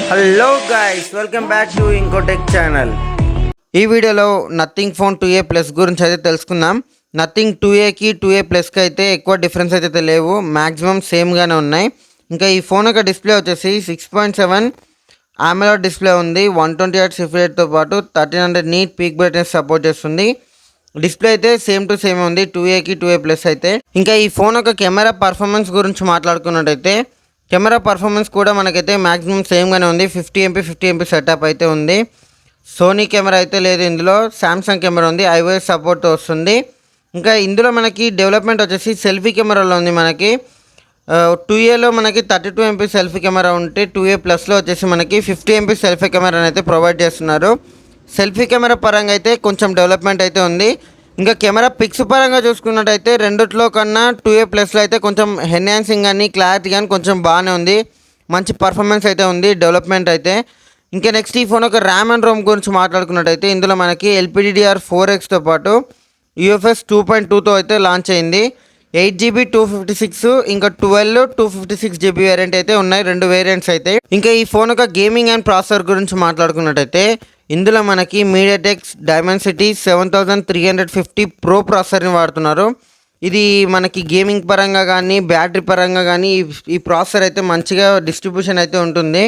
Hello guys, welcome back to ఇంకోటెక్ channel. ఈ వీడియోలో నథింగ్ ఫోన్ 2A ప్లస్ గురించి అయితే తెలుసుకుందాం. నథింగ్ 2Aకి 2A ప్లస్కి అయితే ఎక్కువ డిఫరెన్స్ అయితే లేవు, మ్యాక్సిమం సేమ్గానే ఉన్నాయి. ఇంకా ఈ ఫోన్ యొక్క డిస్ప్లే వచ్చేసి 6.7 AMOLED డిస్ప్లే ఉంది. 128 రిఫ్రెష్ రేట్తో పాటు 1300 నీట్ పీక్ బ్రైట్నెస్ సపోర్ట్ చేస్తుంది. డిస్ప్లే అయితే సేమ్ టు సేమ్ ఉంది 2Aకి 2A ప్లస్ అయితే. ఇంకా ఈ ఫోన్ యొక్క కెమెరా పర్ఫార్మెన్స్ గురించి మాట్లాడుకున్నట్టయితే కెమెరా పర్ఫార్మెన్స్ కూడా మనకైతే మ్యాక్సిమం సేమ్గానే ఉంది. 50MP సెటప్ అయితే ఉంది. సోనీ కెమెరా అయితే లేదు, ఇందులో సామ్సంగ్ కెమెరా ఉంది, iOS సపోర్ట్ వస్తుంది. ఇంకా ఇందులో మనకి డెవలప్మెంట్ వచ్చేసి సెల్ఫీ కెమెరాలో ఉంది. మనకి 2Aలో మనకి 32MP సెల్ఫీ కెమెరా ఉంటే 2A ప్లస్లో వచ్చేసి మనకి 50MP సెల్ఫీ కెమెరాని అయితే ప్రొవైడ్ చేస్తున్నారు. సెల్ఫీ కెమెరా పరంగా అయితే కొంచెం డెవలప్మెంట్ అయితే ఉంది. ఇంకా కెమెరా పిక్స్ పరంగా చూసుకున్నట్టయితే రెండిట్లో కన్నా 2A ప్లస్లో అయితే కొంచెం ఎన్హాన్సింగ్ కానీ క్లారిటీ కానీ కొంచెం బాగానే ఉంది. మంచి పర్ఫార్మెన్స్ అయితే ఉంది, డెవలప్మెంట్ అయితే. ఇంకా నెక్స్ట్ ఈ ఫోన్ ఒక ర్యామ్ అండ్ రోమ్ గురించి మాట్లాడుకున్నట్టయితే ఇందులో మనకి LPDDR4Xతో పాటు UFS 2.2తో అయితే లాంచ్ అయింది. 8GB 256 ఇంకా 256GB వేరియంట్ అయితే ఉన్నాయి, రెండు వేరియంట్స్ అయితే. ఇంకా ఈ ఫోన్ ఒక గేమింగ్ అండ్ ప్రాసెసర్ గురించి మాట్లాడుకున్నట్టయితే ఇందులో మనకి MediaTek Dimensity 7350 Pro ప్రాసెసర్ని వాడుతున్నారు. ఇది మనకి గేమింగ్ పరంగా కానీ బ్యాటరీ పరంగా కానీ ఈ ప్రాసెసర్ అయితే మంచిగా డిస్ట్రిబ్యూషన్ అయితే ఉంటుంది.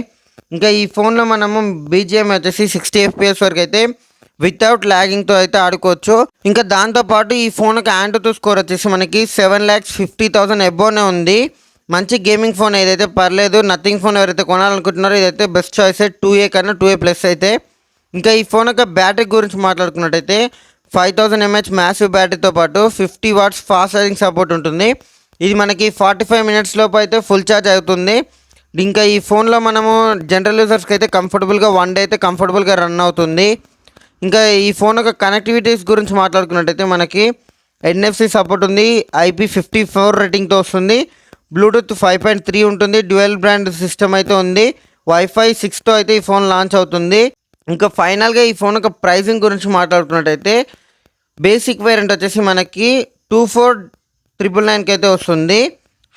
ఇంకా ఈ ఫోన్లో మనము BGM వచ్చేసి 60 FPS వరకు అయితే వితౌట్ ల్యాగింగ్తో అయితే ఆడుకోవచ్చు. ఇంకా దాంతోపాటు ఈ ఫోన్ ఒక AnTuTu స్కోర్ వచ్చేసి మనకి 7,50,000 అబోవ్నే ఉంది. మంచి గేమింగ్ ఫోన్ ఏదైతే పర్లేదు. నథింగ్ ఫోన్ ఎవరైతే కొనాలనుకుంటున్నారో ఇదైతే బెస్ట్ చాయిస్ 2A కన్నా 2A ప్లస్ అయితే. ఇంకా ఈ ఫోన్ యొక్క బ్యాటరీ గురించి మాట్లాడుకున్నట్టయితే 5000 mAh మ్యాసివ్ బ్యాటరీతో పాటు 50 watts ఫాస్ట్ ఛార్జింగ్ సపోర్ట్ ఉంటుంది. ఇది మనకి 45 minutes లోపు అయితే ఫుల్ ఛార్జ్ అవుతుంది. ఇంకా ఈ ఫోన్లో మనము జనరల్ యూజర్స్కి అయితే కంఫర్టబుల్గా 1 day అయితే కంఫర్టబుల్గా రన్ అవుతుంది. ఇంకా ఈ ఫోన్ యొక్క కనెక్టివిటీస్ గురించి మాట్లాడుకున్నట్టయితే మనకి NFC సపోర్ట్ ఉంది, IP54 రేటింగ్తో వస్తుంది, బ్లూటూత్ 5.3 ఉంటుంది, డ్యూయల్ బ్రాండ్ సిస్టమ్ అయితే ఉంది, Wi-Fi 6తో అయితే ఈ ఫోన్ లాంచ్ అవుతుంది. ఇంకా ఫైనల్గా ఈ ఫోన్ యొక్క ప్రైసింగ్ గురించి మాట్లాడుకున్నట్టయితే బేసిక్ వేరియంట్ వచ్చేసి మనకి 24,999కి అయితే వస్తుంది.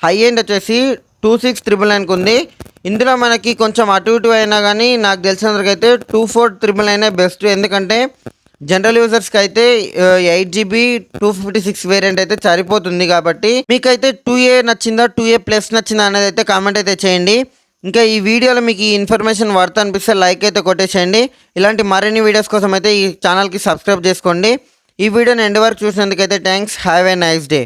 హై ఎండ్ వచ్చేసి 26,999కి ఉంది. ఇందులో మనకి కొంచెం అటు ఇటు అయినా కానీ నాకు తెలిసినందుకైతే 24,999 బెస్ట్. ఎందుకంటే జనరల్ యూజర్స్కి అయితే 8GB 256 వేరియంట్ అయితే సరిపోతుంది. కాబట్టి మీకైతే 2A నచ్చిందా 2A ప్లస్ నచ్చిందా అనేది అయితే కామెంట్ అయితే చేయండి. ఇంకా ఈ వీడియోలో మీకు ఈ ఇన్ఫర్మేషన్ వర్త్ అనిపిస్తే లైక్ అయితే కొట్టేసేయండి. ఇలాంటి మరిన్ని వీడియోస్ కోసం అయితే ఈ ఛానల్కి సబ్స్క్రైబ్ చేసుకోండి. ఈ వీడియోని ఎండ్ వరకు చూసినందుకైతే thanks. Have a nice day.